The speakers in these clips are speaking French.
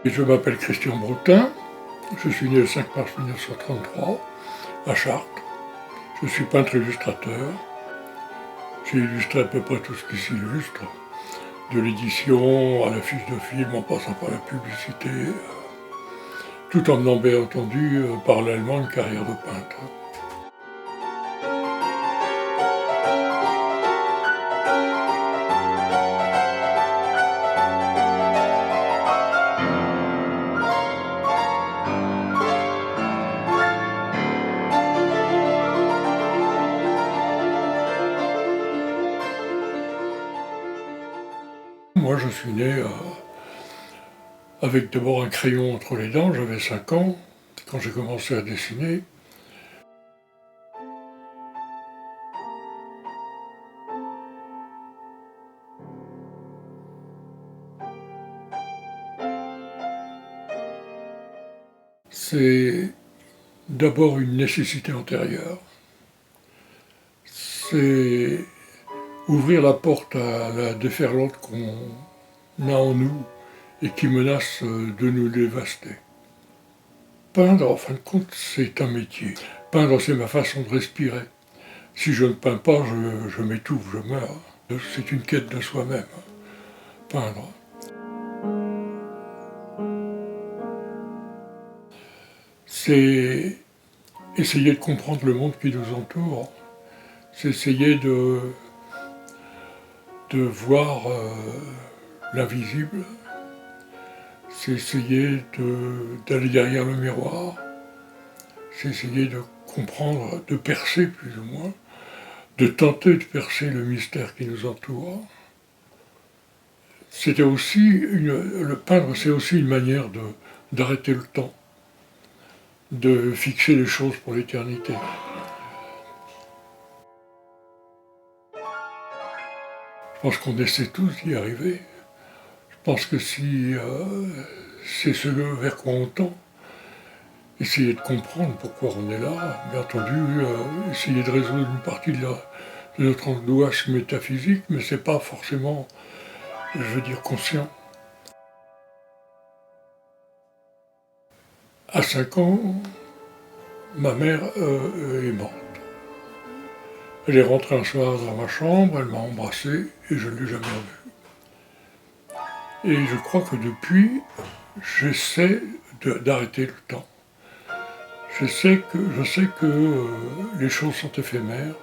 Et je m'appelle Christian Broutin, je suis né le 5 mars 1933 à Chartres. Je suis peintre illustrateur. J'ai illustré à peu près tout ce qui s'illustre, de l'édition à la fiche de film en passant par la publicité, tout en menant bien entendu parallèlement une carrière de peintre. Moi je suis né avec d'abord un crayon entre les dents, j'avais 5 ans quand j'ai commencé à dessiner. C'est d'abord une nécessité antérieure. C'est ouvrir la porte à la déferlante qu'on a en nous et qui menace de nous dévaster. Peindre, en fin de compte, c'est un métier. Peindre, c'est ma façon de respirer. Si je ne peins pas, je m'étouffe, je meurs. C'est une quête de soi-même, peindre. C'est essayer de comprendre le monde qui nous entoure. C'est essayer de voir l'invisible. C'est essayer d'aller derrière le miroir. C'est essayer de comprendre, de percer plus ou moins, de tenter de percer le mystère qui nous entoure. C'était aussi le peindre, c'est aussi une manière d'arrêter le temps, de fixer les choses pour l'éternité. Je pense qu'on essaie tous d'y arriver. Je pense que si c'est ce vers quoi on tend, essayer de comprendre pourquoi on est là, bien entendu, essayer de résoudre une partie de notre angoisse métaphysique, mais c'est pas forcément, je veux dire, conscient. À 5 ans, ma mère est morte. Elle est rentrée un soir dans ma chambre, elle m'a embrassé et je ne l'ai jamais revue. Et je crois que depuis, j'essaie d'arrêter le temps. Je sais que les choses sont éphémères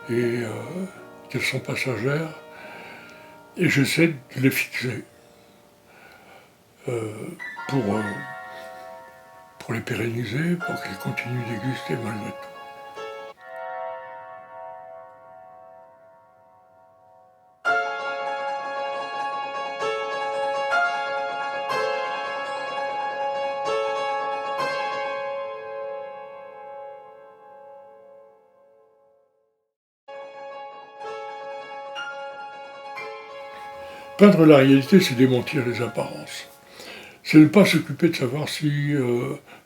et qu'elles sont passagères, et j'essaie de les fixer pour les pérenniser, pour qu'ils continuent d'exister malgré tout. Peindre la réalité, c'est démentir les apparences. C'est ne pas s'occuper de savoir si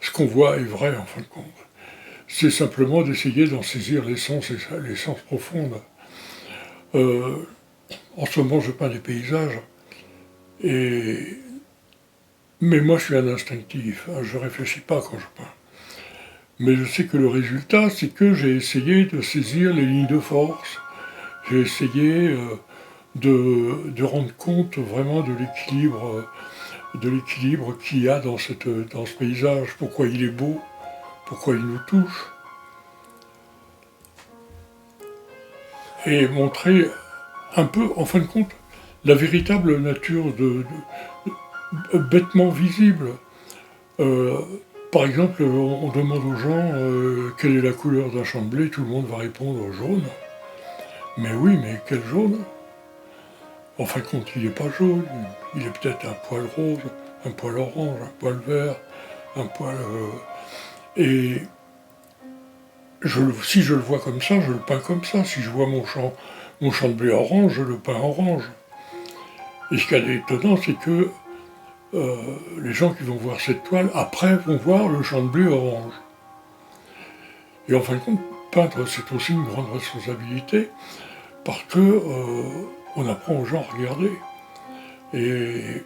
ce qu'on voit est vrai en fin de compte. C'est simplement d'essayer d'en saisir l'essence profonde. En ce moment, je peins des paysages, mais moi je suis un instinctif, hein, je ne réfléchis pas quand je peins. Mais je sais que le résultat, c'est que j'ai essayé de saisir les lignes de force, j'ai essayé de rendre compte vraiment de l'équilibre qu'il y a dans ce paysage, pourquoi il est beau, pourquoi il nous touche. Et montrer un peu, en fin de compte, la véritable nature bêtement visible. Par exemple, on demande aux gens quelle est la couleur d'un champ de blé, tout le monde va répondre jaune. Mais oui, mais quel jaune? En fin de compte, il n'est pas jaune, il est peut-être un poil rose, un poil orange, un poil vert, un poil... et si je le vois comme ça, je le peins comme ça. Si je vois mon champ de blé orange, je le peins orange. Et ce qu'il y a d'étonnant, c'est que les gens qui vont voir cette toile, après, vont voir le champ de blé orange. Et en fin de compte, peindre, c'est aussi une grande responsabilité, parce que on apprend aux gens à regarder. Et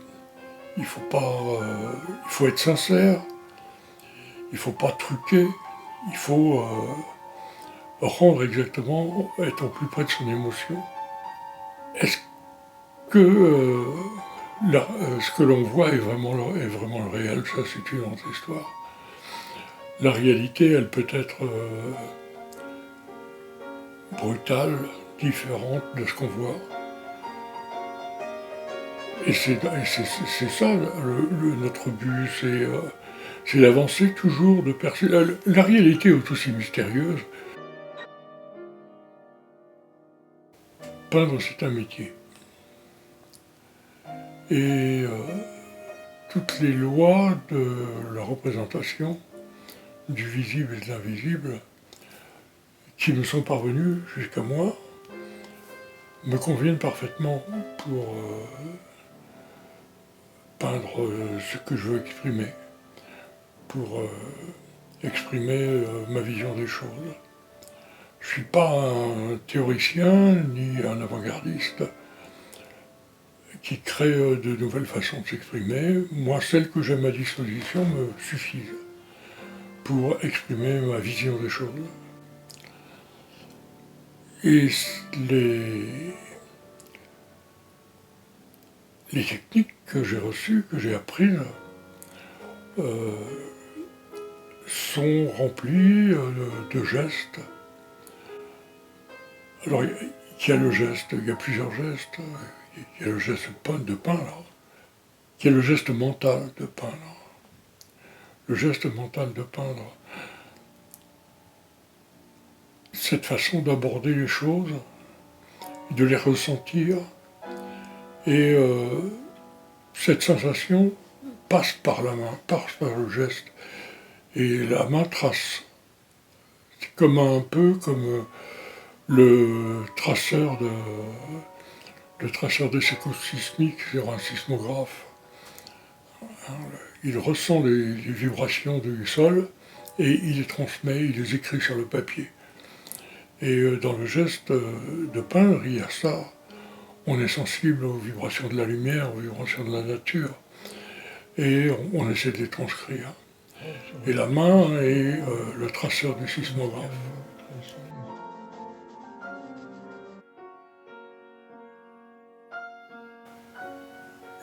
il faut être sincère, il ne faut pas truquer, il faut rendre exactement, être au plus près de son émotion. Est-ce que ce que l'on voit est vraiment le réel? Ça, c'est une autre histoire. La réalité, elle peut être brutale, différente de ce qu'on voit. Et c'est ça notre but, c'est d'avancer toujours, de percer. La réalité est aussi mystérieuse. Peindre, c'est un métier. Et toutes les lois de la représentation, du visible et de l'invisible, qui me sont parvenues jusqu'à moi, me conviennent parfaitement pour peindre ce que je veux exprimer, pour exprimer ma vision des choses. Je ne suis pas un théoricien ni un avant-gardiste qui crée de nouvelles façons de s'exprimer. Moi, celles que j'ai à ma disposition me suffisent pour exprimer ma vision des choses. Et les techniques que j'ai reçues, que j'ai apprises, sont remplies de gestes. Alors, il y a le geste, il y a plusieurs gestes. Il y a le geste de peindre, il y a le geste mental de peindre. Le geste mental de peindre, cette façon d'aborder les choses, de les ressentir, et cette sensation passe par la main, passe par le geste, et la main trace. C'est comme un peu comme le traceur des échos sismiques sur un sismographe. Il ressent les vibrations du sol et il les transmet, il les écrit sur le papier. Et dans le geste de peindre, il y a ça. On est sensible aux vibrations de la lumière, aux vibrations de la nature, et on essaie de les transcrire. Et la main est le traceur du sismographe.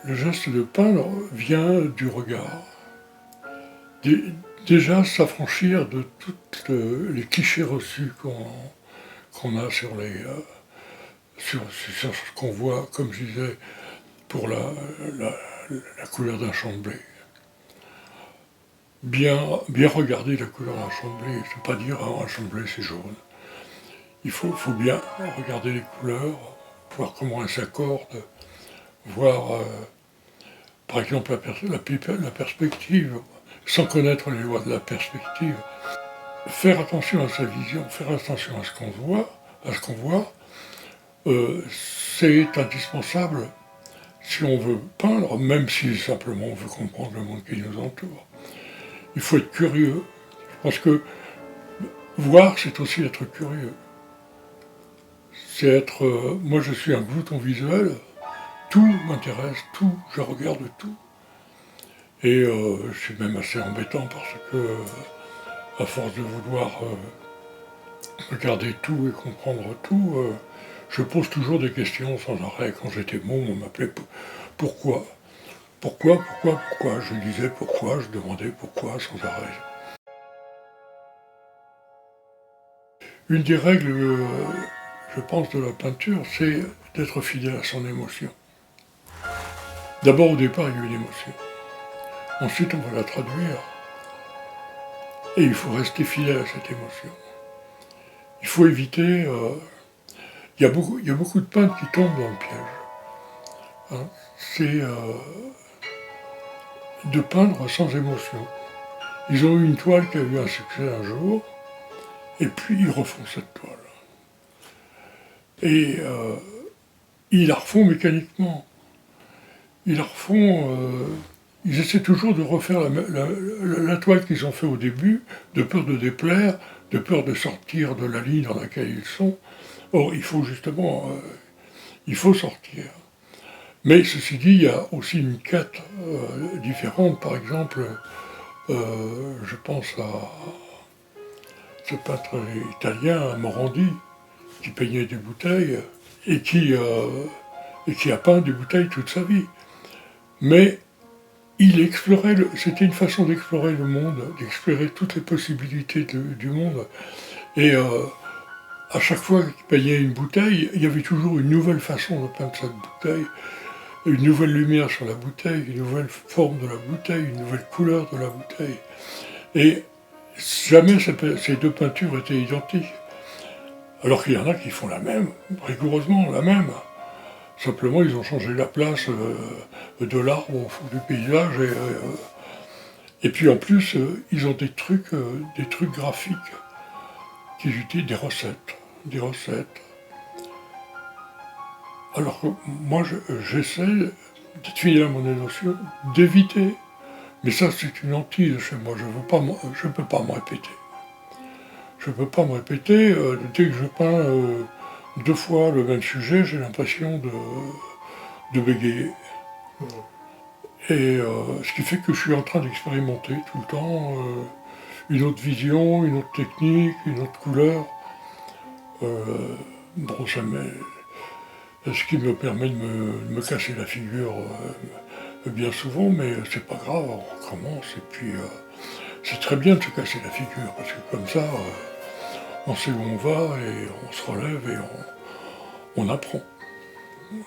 Le geste de peindre vient du regard. Déjà s'affranchir de tous les clichés reçus qu'on a sur ce qu'on voit, comme je disais, pour la couleur d'un champ de blé. Bien regarder la couleur d'un champ de blé, c'est pas dire un champ de blé c'est jaune. Il faut bien regarder les couleurs, voir comment elles s'accordent, voir par exemple la perspective, sans connaître les lois de la perspective. Faire attention à sa vision, faire attention à ce qu'on voit, c'est indispensable si on veut peindre, même si simplement on veut comprendre le monde qui nous entoure. Il faut être curieux, parce que voir, c'est aussi être curieux. C'est être... moi, je suis un glouton visuel, tout m'intéresse, tout, je regarde tout. Et je suis même assez embêtant parce que, à force de vouloir regarder tout et comprendre tout, je pose toujours des questions sans arrêt. Quand j'étais môme, on m'appelait pourquoi. Pourquoi. Je disais pourquoi, je demandais pourquoi sans arrêt. Une des règles, je pense, de la peinture, c'est d'être fidèle à son émotion. D'abord, au départ, il y a une émotion. Ensuite, on va la traduire. Et il faut rester fidèle à cette émotion. Il faut éviter... il y a beaucoup de peintres qui tombent dans le piège. Hein, c'est de peindre sans émotion. Ils ont eu une toile qui a eu un succès un jour, et puis ils refont cette toile. Et ils la refont mécaniquement. Ils la refont... ils essaient toujours de refaire la toile qu'ils ont fait au début, de peur de déplaire, de peur de sortir de la ligne dans laquelle ils sont. Or, il faut justement... il faut sortir. Mais ceci dit, il y a aussi une quête différente. Par exemple, je pense à ce peintre italien, Morandi, qui peignait des bouteilles et qui a peint des bouteilles toute sa vie. Mais c'était une façon d'explorer le monde, d'explorer toutes les possibilités du monde. Et à chaque fois qu'il peignait une bouteille, il y avait toujours une nouvelle façon de peindre cette bouteille, une nouvelle lumière sur la bouteille, une nouvelle forme de la bouteille, une nouvelle couleur de la bouteille. Et jamais ces deux peintures étaient identiques. Alors qu'il y en a qui font la même, rigoureusement la même. Simplement, ils ont changé la place de l'arbre au fond du paysage. Et puis en plus, ils ont des trucs graphiques qu'ils utilisent, des recettes. Alors que moi, j'essaie, d'être fidèle à mon émotion, d'éviter. Mais ça, c'est une hantise chez moi. Je ne peux pas me répéter. Je ne peux pas me répéter. Dès que je peins 2 fois le même sujet, j'ai l'impression de bégayer. Et ce qui fait que je suis en train d'expérimenter tout le temps une autre vision, une autre technique, une autre couleur. Bon, ce qui me permet de me casser la figure bien souvent, mais c'est pas grave, on recommence. Et puis, c'est très bien de se casser la figure, parce que comme ça, on sait où on va et on se relève et on apprend.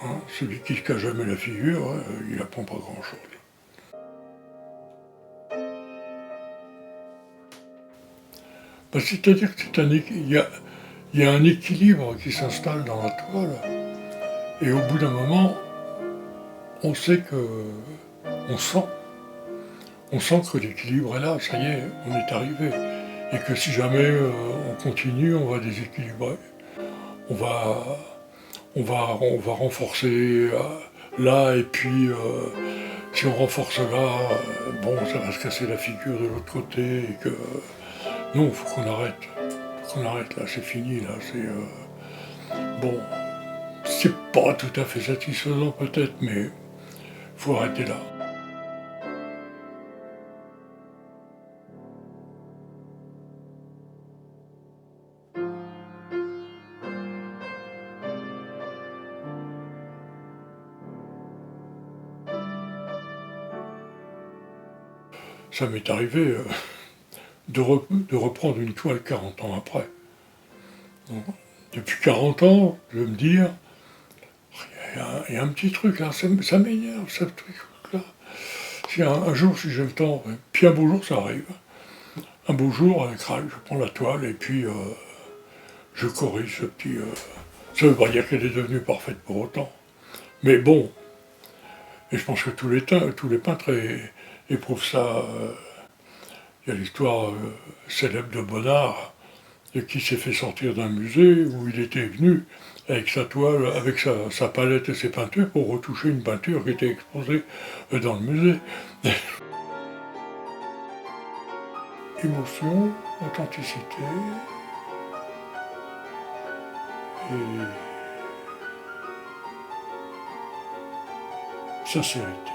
Hein. Celui qui se cache jamais la figure, il apprend pas grand-chose. Ben, c'est-à-dire qu'il y a un équilibre qui s'installe dans la toile, et au bout d'un moment, on sait on sent, on sent que l'équilibre est là, ça y est, on est arrivé. Et que si jamais on continue, on va déséquilibrer. On va, on va renforcer là, et puis si on renforce là, bon, ça va se casser la figure de l'autre côté, et que non, il faut qu'on arrête. Faut qu'on arrête là, c'est fini, là, bon, c'est pas tout à fait satisfaisant peut-être, mais il faut arrêter là. Ça m'est arrivé de reprendre une toile 40 ans après. Donc, depuis 40 ans, je veux me dire, il y a un petit truc là, ça m'énerve, ce truc-là. Si un jour, si j'ai le temps, puis un beau jour, ça arrive. Un beau jour, crac, je prends la toile et puis je corrige ce petit. Ça ne veut pas dire qu'elle est devenue parfaite pour autant. Mais bon, et je pense que tous les peintres éprouvent ça. Il y a l'histoire célèbre de Bonnard, qui s'est fait sortir d'un musée où il était venu avec sa toile, avec sa palette et ses peintures pour retoucher une peinture qui était exposée dans le musée. Émotion, authenticité et sincérité.